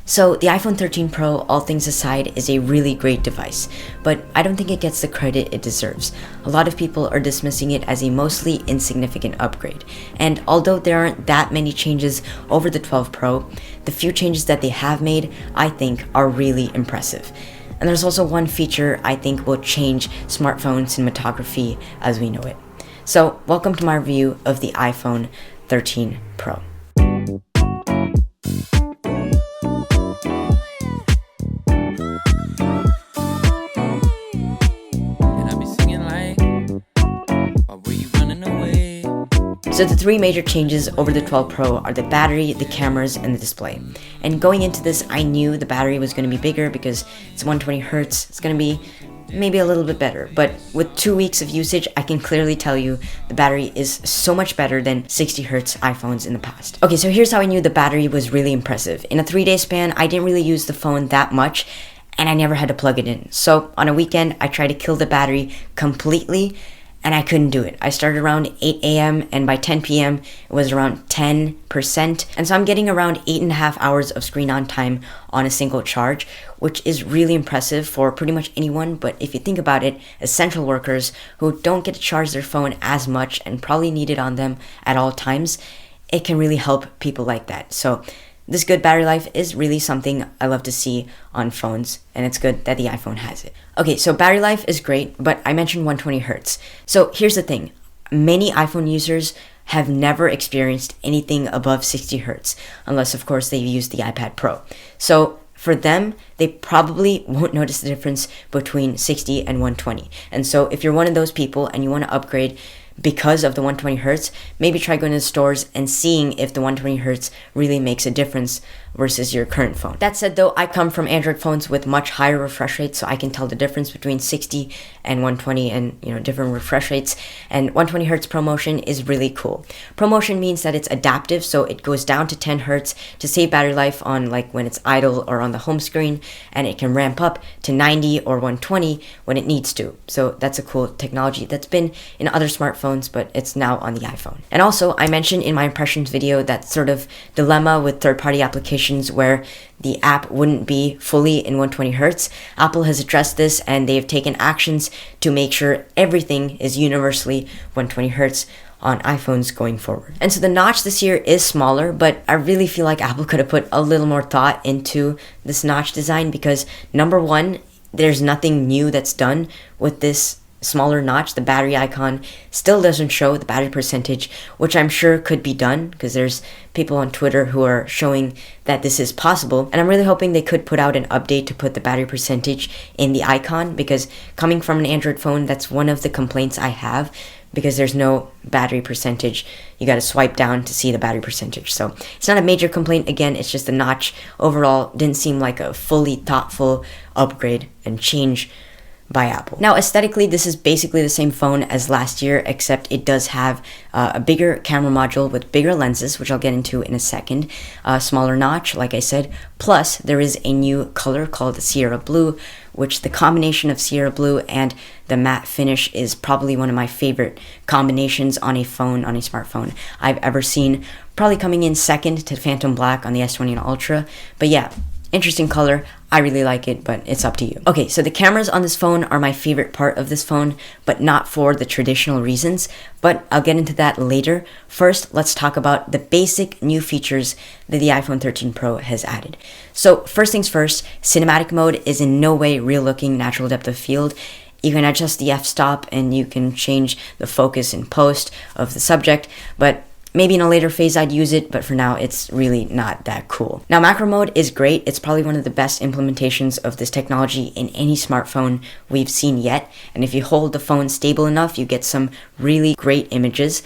So the iPhone 13 Pro, all things aside, is a really great device, but I don't think it gets the credit it deserves. A lot of people are dismissing it as a mostly insignificant upgrade, and although there aren't that many changes over the 12 Pro, the few changes that they have made, I think, are really impressive. And there's also one feature I think will change smartphone cinematography as we know it. So welcome to my review of the iPhone 13 Pro. So the three major changes over the 12 Pro are the battery, the cameras, and the display. And going into this, I knew the battery was going to be bigger because it's 120 Hz. It's going to be maybe a little bit better. But with 2 weeks of usage, I can clearly tell you the battery is so much better than 60 Hz iPhones in the past. Okay, so here's how I knew the battery was really impressive. In a 3-day span, I didn't really use the phone that much, and I never had to plug it in. So on a weekend, I tried to kill the battery completely, and I couldn't do it. I started around 8 a.m. and by 10 p.m. it was around 10%. And so I'm getting around 8.5 hours of screen on time on a single charge, which is really impressive for pretty much anyone. But if you think about it, essential workers who don't get to charge their phone as much and probably need it on them at all times, it can really help people like that. So this good battery life is really something I love to see on phones, and it's good that the iPhone has it. Okay, so battery life is great, but I mentioned 120 Hz. So here's the thing. Many iPhone users have never experienced anything above 60 Hz, unless of course they've used the iPad Pro. So for them, they probably won't notice the difference between 60 and 120. And so if you're one of those people and you want to upgrade because of the 120 Hz, maybe try going to the stores and seeing if the 120 Hz really makes a difference versus your current phone. That said though, I come from Android phones with much higher refresh rates, so I can tell the difference between 60 and 120 and different refresh rates. And 120 Hz ProMotion is really cool. ProMotion means that it's adaptive, so it goes down to 10 Hz to save battery life on like when it's idle or on the home screen, and it can ramp up to 90 or 120 when it needs to. So that's a cool technology that's been in other smartphones, but it's now on the iPhone. And also, I mentioned in my impressions video that sort of dilemma with third-party applications where the app wouldn't be fully in 120 Hz. Apple has addressed this, and they've taken actions to make sure everything is universally 120 Hz on iPhones going forward. And so the notch this year is smaller, but I really feel like Apple could have put a little more thought into this notch design because number one, there's nothing new that's done with this smaller notch. The battery icon still doesn't show the battery percentage, which I'm sure could be done because there's people on Twitter who are showing that this is possible. And I'm really hoping they could put out an update to put the battery percentage in the icon, because coming from an Android phone, that's one of the complaints I have, because there's no battery percentage. You got to swipe down to see the battery percentage. So it's not a major complaint. Again, it's just the notch overall didn't seem like a fully thoughtful upgrade and change by Apple. Now aesthetically, this is basically the same phone as last year, except it does have a bigger camera module with bigger lenses, which I'll get into in a second, a smaller notch, like I said, plus there is a new color called Sierra Blue, which the combination of Sierra Blue and the matte finish is probably one of my favorite combinations on a phone, on a smartphone I've ever seen, probably coming in second to Phantom Black on the S20 Ultra. But yeah, interesting color. I really like it, but it's up to you. Okay, so the cameras on this phone are my favorite part of this phone, but not for the traditional reasons, but I'll get into that later. First, let's talk about the basic new features that the iPhone 13 Pro has added. So first things first, cinematic mode is in no way real looking natural depth of field. You can adjust the f-stop and you can change the focus in post of the subject, but maybe in a later phase I'd use it, but for now it's really not that cool. Now macro mode is great. It's probably one of the best implementations of this technology in any smartphone we've seen yet. And if you hold the phone stable enough, you get some really great images.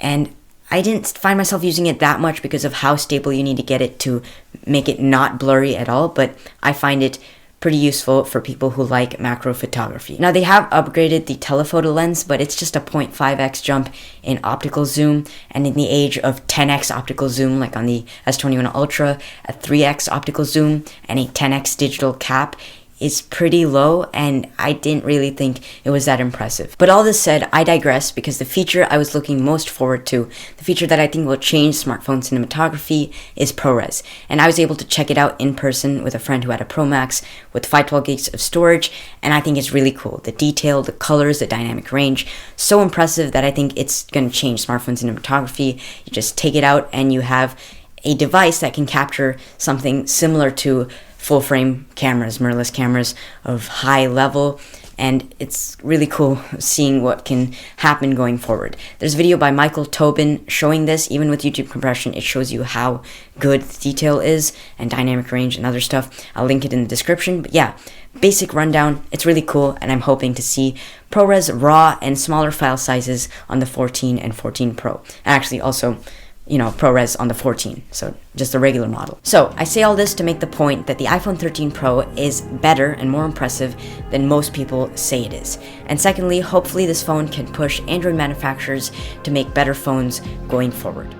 And I didn't find myself using it that much because of how stable you need to get it to make it not blurry at all, but I find it pretty useful for people who like macro photography. Now they have upgraded the telephoto lens, but it's just a 0.5x jump in optical zoom, and in the age of 10x optical zoom like on the S21 Ultra, a 3x optical zoom, and a 10x digital cap, is pretty low, and I didn't really think it was that impressive. But all this said, I digress, because the feature I was looking most forward to, the feature that I think will change smartphone cinematography, is ProRes. And I was able to check it out in person with a friend who had a Pro Max with 512 gigs of storage, and I think it's really cool. The detail, the colors, the dynamic range, so impressive that I think it's going to change smartphone cinematography. You just take it out and you have a device that can capture something similar to full frame cameras, mirrorless cameras of high level, and it's really cool seeing what can happen going forward. There's a video by Michael Tobin showing this. Even with YouTube compression, it shows you how good the detail is and dynamic range and other stuff. I'll link it in the description. But yeah, basic rundown, it's really cool, and I'm hoping to see ProRes RAW and smaller file sizes on the 14 and 14 Pro. And actually also, ProRes on the 14, so just the regular model. So I say all this to make the point that the iPhone 13 Pro is better and more impressive than most people say it is. And secondly, hopefully this phone can push Android manufacturers to make better phones going forward.